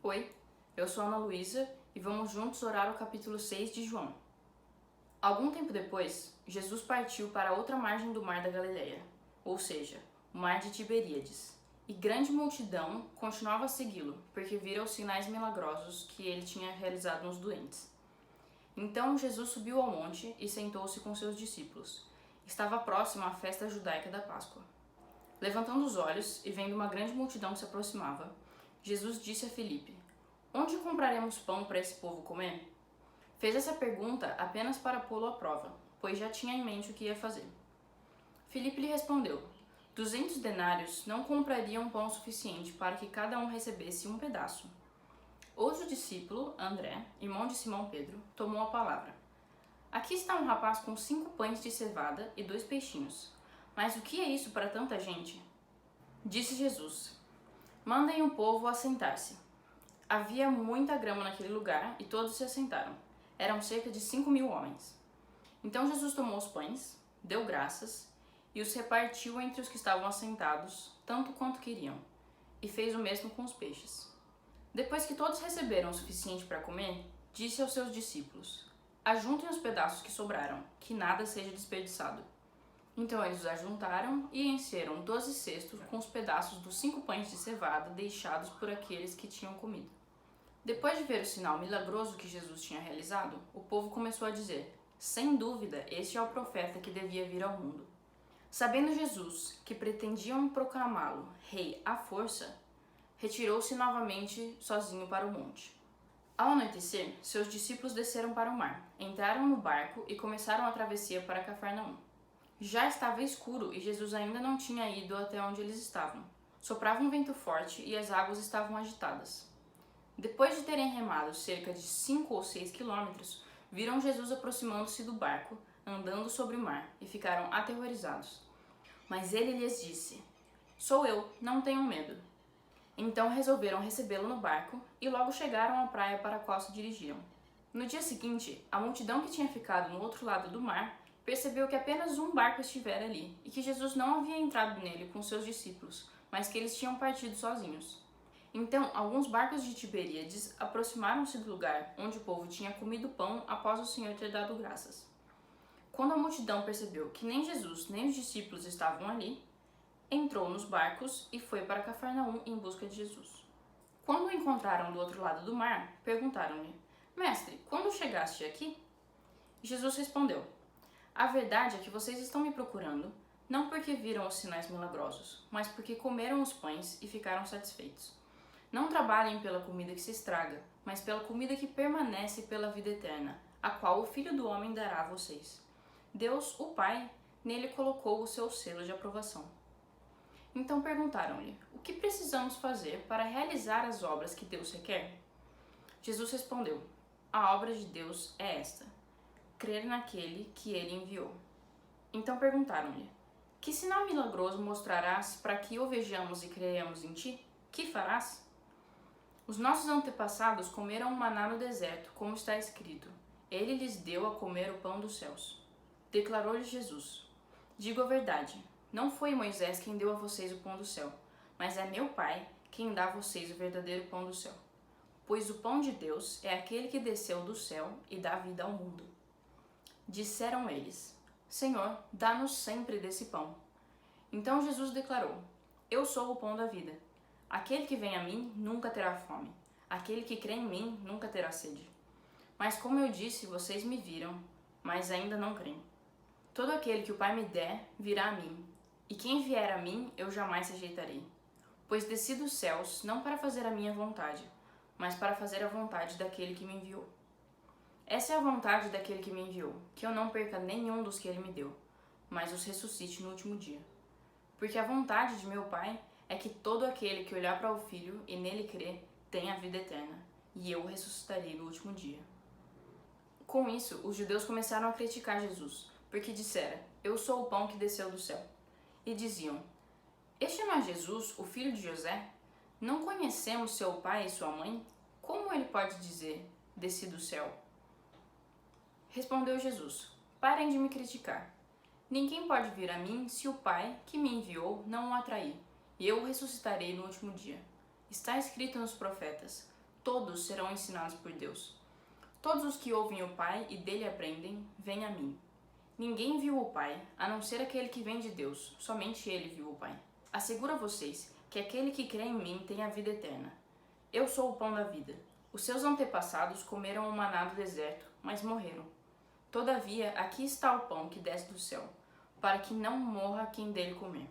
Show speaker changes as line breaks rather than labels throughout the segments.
Oi, eu sou Ana Luísa e vamos juntos orar o capítulo 6 de João. Algum tempo depois, Jesus partiu para outra margem do mar da Galileia, ou seja, o mar de Tiberíades, e grande multidão continuava a segui-lo, porque viram os sinais milagrosos que ele tinha realizado nos doentes. Então Jesus subiu ao monte e sentou-se com seus discípulos. Estava próxima à festa judaica da Páscoa. Levantando os olhos e vendo uma grande multidão que se aproximava, Jesus disse a Filipe: "Onde compraremos pão para esse povo comer?" Fez essa pergunta apenas para pô-lo à prova, pois já tinha em mente o que ia fazer. Filipe lhe respondeu: 200 denários não comprariam pão suficiente para que cada um recebesse um pedaço. Outro discípulo, André, irmão de Simão Pedro, tomou a palavra. "Aqui está um rapaz com 5 pães de cevada e 2 peixinhos. Mas o que é isso para tanta gente?" Disse Jesus: "Mandem o povo assentar-se." Havia muita grama naquele lugar e todos se assentaram. Eram cerca de 5.000 homens. Então Jesus tomou os pães, deu graças e os repartiu entre os que estavam assentados, tanto quanto queriam, e fez o mesmo com os peixes. Depois que todos receberam o suficiente para comer, disse aos seus discípulos: "Ajuntem os pedaços que sobraram, que nada seja desperdiçado." Então eles os ajuntaram e encheram 12 cestos com os pedaços dos 5 pães de cevada deixados por aqueles que tinham comido. Depois de ver o sinal milagroso que Jesus tinha realizado, o povo começou a dizer: "Sem dúvida, este é o profeta que devia vir ao mundo." Sabendo Jesus que pretendiam proclamá-lo rei à força, retirou-se novamente sozinho para o monte. Ao anoitecer, seus discípulos desceram para o mar, entraram no barco e começaram a travessia para Cafarnaum. Já estava escuro e Jesus ainda não tinha ido até onde eles estavam. Soprava um vento forte e as águas estavam agitadas. Depois de terem remado cerca de 5 ou 6 quilômetros, viram Jesus aproximando-se do barco, andando sobre o mar, e ficaram aterrorizados. Mas ele lhes disse: "Sou eu, não tenham medo." Então resolveram recebê-lo no barco e logo chegaram à praia para a qual se dirigiam. No dia seguinte, a multidão que tinha ficado no outro lado do mar percebeu que apenas um barco estivera ali e que Jesus não havia entrado nele com seus discípulos, mas que eles tinham partido sozinhos. Então, alguns barcos de Tiberíades aproximaram-se do lugar onde o povo tinha comido pão após o Senhor ter dado graças. Quando a multidão percebeu que nem Jesus nem os discípulos estavam ali, entrou nos barcos e foi para Cafarnaum em busca de Jesus. Quando o encontraram do outro lado do mar, perguntaram-lhe: "Mestre, quando chegaste aqui?" Jesus respondeu: "A verdade é que vocês estão me procurando, não porque viram os sinais milagrosos, mas porque comeram os pães e ficaram satisfeitos. Não trabalhem pela comida que se estraga, mas pela comida que permanece pela vida eterna, a qual o Filho do Homem dará a vocês. Deus, o Pai, nele colocou o seu selo de aprovação." Então perguntaram-lhe: "O que precisamos fazer para realizar as obras que Deus requer?" Jesus respondeu: "A obra de Deus é esta: crer naquele que ele enviou." Então perguntaram-lhe: "Que sinal milagroso mostrarás para que o vejamos e creiamos em ti? Que farás?" "Os nossos antepassados comeram maná no deserto, como está escrito: Ele lhes deu a comer o pão dos céus." Declarou-lhe Jesus: "Digo a verdade, não foi Moisés quem deu a vocês o pão do céu, mas é meu Pai quem dá a vocês o verdadeiro pão do céu. Pois o pão de Deus é aquele que desceu do céu e dá vida ao mundo." Disseram eles: "Senhor, dá-nos sempre desse pão." Então Jesus declarou: "Eu sou o pão da vida. Aquele que vem a mim nunca terá fome. Aquele que crê em mim nunca terá sede. Mas como eu disse, vocês me viram, mas ainda não creem. Todo aquele que o Pai me der virá a mim, e quem vier a mim eu jamais rejeitarei. Pois desci dos céus não para fazer a minha vontade, mas para fazer a vontade daquele que me enviou. Essa é a vontade daquele que me enviou, que eu não perca nenhum dos que ele me deu, mas os ressuscite no último dia. Porque a vontade de meu Pai é que todo aquele que olhar para o Filho e nele crer tenha a vida eterna, e eu o ressuscitarei no último dia." Com isso, os judeus começaram a criticar Jesus, porque dissera: "Eu sou o pão que desceu do céu." E diziam: "Este não é Jesus, o filho de José? Não conhecemos seu pai e sua mãe? Como ele pode dizer: desci do céu?" Respondeu Jesus: "Parem de me criticar. Ninguém pode vir a mim se o Pai que me enviou não o atrair, e eu o ressuscitarei no último dia. Está escrito nos profetas: todos serão ensinados por Deus. Todos os que ouvem o Pai e dele aprendem, vêm a mim. Ninguém viu o Pai, a não ser aquele que vem de Deus, somente ele viu o Pai. Asseguro a vocês que aquele que crê em mim tem a vida eterna. Eu sou o pão da vida. Os seus antepassados comeram o maná do deserto, mas morreram. Todavia, aqui está o pão que desce do céu, para que não morra quem dele comer.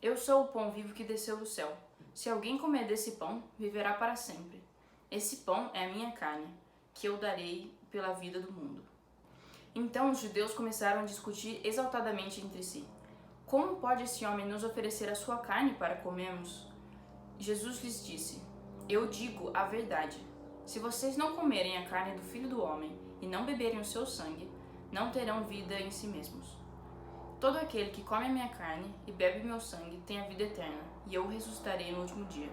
Eu sou o pão vivo que desceu do céu. Se alguém comer desse pão, viverá para sempre. Esse pão é a minha carne, que eu darei pela vida do mundo. Então os judeus começaram a discutir exaltadamente entre si. Como pode esse homem nos oferecer a sua carne para comermos? Jesus lhes disse: Eu digo a verdade. Se vocês não comerem a carne do Filho do Homem e não beberem o seu sangue, não terão vida em si mesmos. Todo aquele que come a minha carne e bebe meu sangue tem a vida eterna, e eu o ressuscitarei no último dia.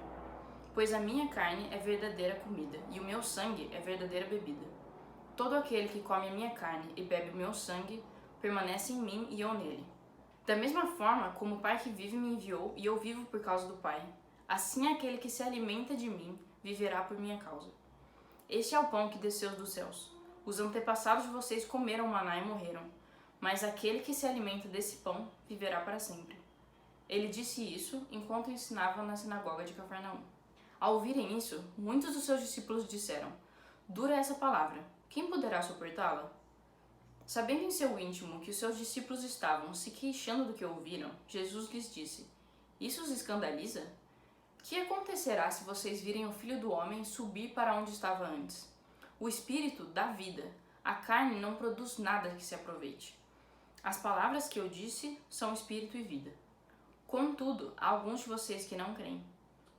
Pois a minha carne é verdadeira comida, e o meu sangue é verdadeira bebida. Todo aquele que come a minha carne e bebe o meu sangue permanece em mim e eu nele. Da mesma forma como o Pai que vive me enviou e eu vivo por causa do Pai, assim aquele que se alimenta de mim viverá por minha causa. Este é o pão que desceu dos céus. Os antepassados de vocês comeram maná e morreram, mas aquele que se alimenta desse pão viverá para sempre. Ele disse isso enquanto ensinava na sinagoga de Cafarnaum. Ao ouvirem isso, muitos dos seus discípulos disseram: Dura essa palavra, quem poderá suportá-la? Sabendo em seu íntimo que os seus discípulos estavam se queixando do que ouviram, Jesus lhes disse: Isso os escandaliza? Que acontecerá se vocês virem o Filho do Homem subir para onde estava antes? O Espírito dá vida, a carne não produz nada que se aproveite. As palavras que eu disse são Espírito e vida. Contudo, há alguns de vocês que não creem.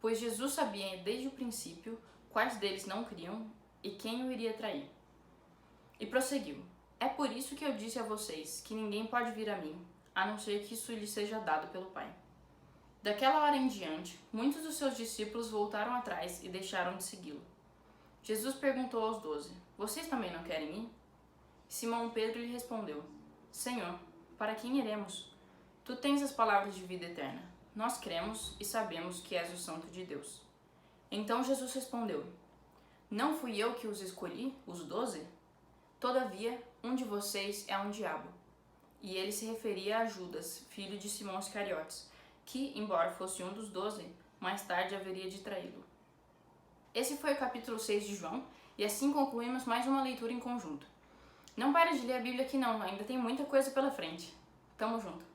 Pois Jesus sabia desde o princípio quais deles não criam e quem o iria trair. E prosseguiu: É por isso que eu disse a vocês que ninguém pode vir a mim, a não ser que isso lhe seja dado pelo Pai. Daquela hora em diante, muitos dos seus discípulos voltaram atrás e deixaram de segui-lo. Jesus perguntou aos 12: Vocês também não querem ir? Simão Pedro lhe respondeu: Senhor, para quem iremos? Tu tens as palavras de vida eterna. Nós cremos e sabemos que és o Santo de Deus. Então Jesus respondeu: Não fui eu que os escolhi, os 12? Todavia, um de vocês é um diabo. E ele se referia a Judas, filho de Simão Iscariotes, que, embora fosse um dos 12, mais tarde haveria de traí-lo. Esse foi o capítulo 6 de João, e assim concluímos mais uma leitura em conjunto. Não pare de ler a Bíblia aqui não, ainda tem muita coisa pela frente. Tamo junto!